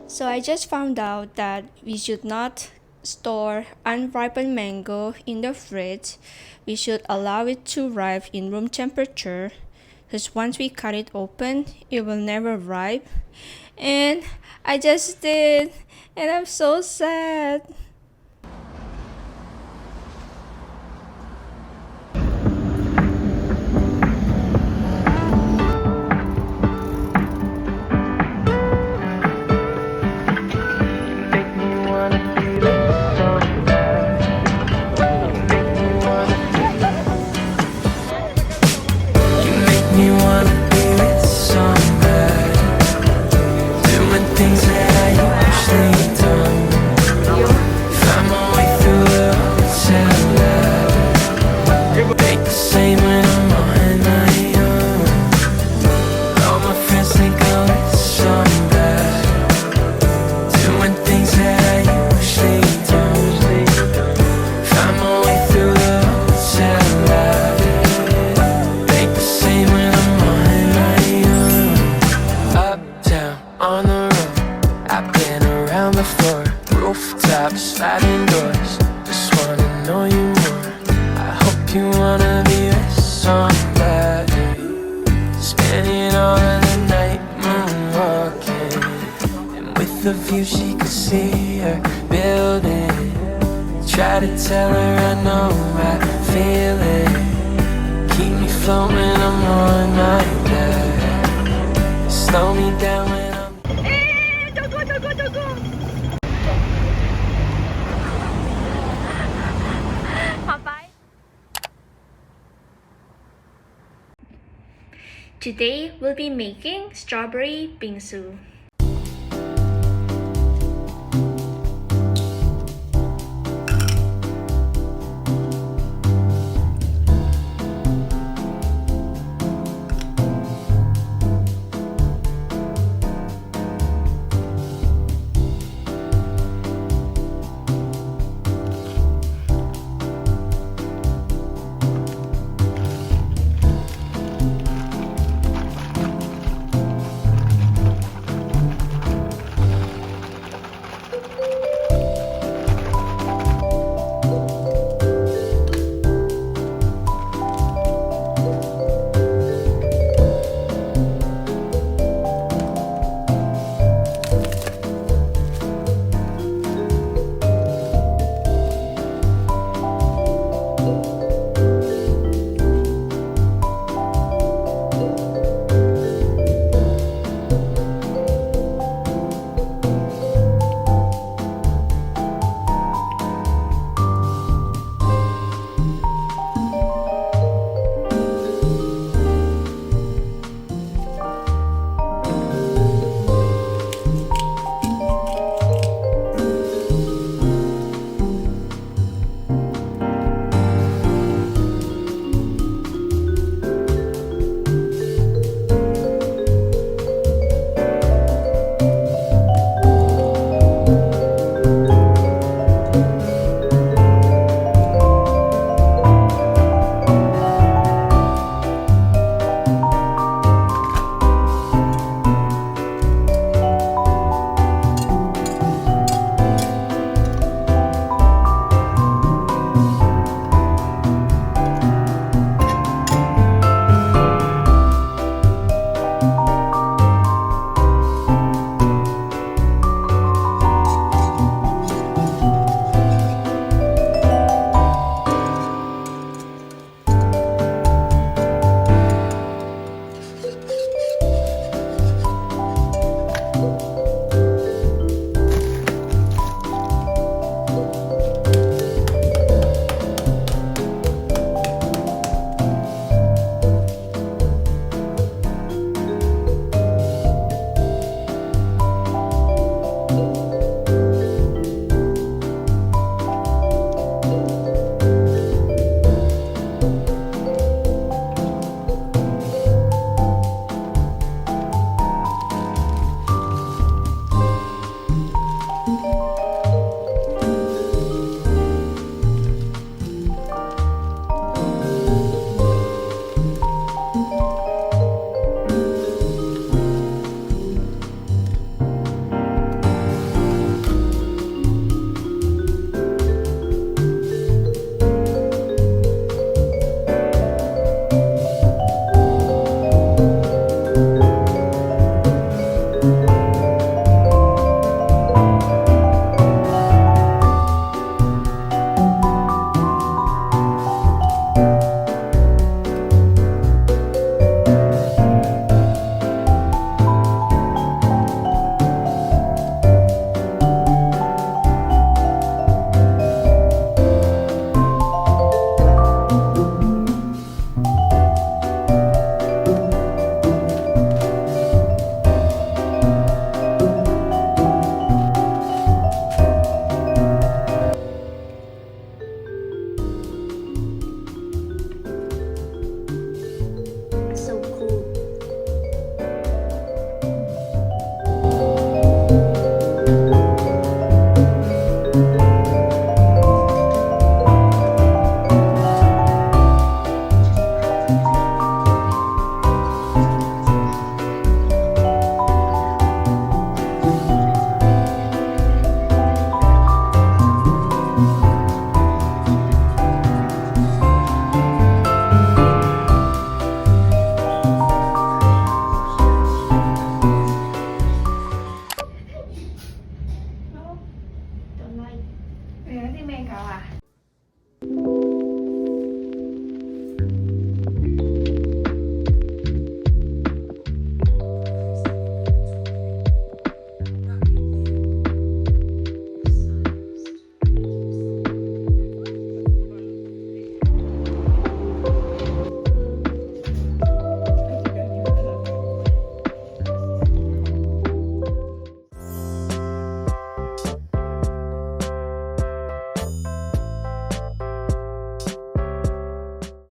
So I just found out that we should not store unripened mango in the fridge. We should allow it to ripe in room temperature, because once we cut it open, it will never ripe. And I just did, and I'm so sad. Sliding doors, just wanna know you more. I hope you wanna be with somebody, spending all of the night moonwalking, and with the view she could see her building. Try to tell her I know I feel it. Keep me floating, I'm on my back. Slow me down when I'm Today we'll be making strawberry bingsoo.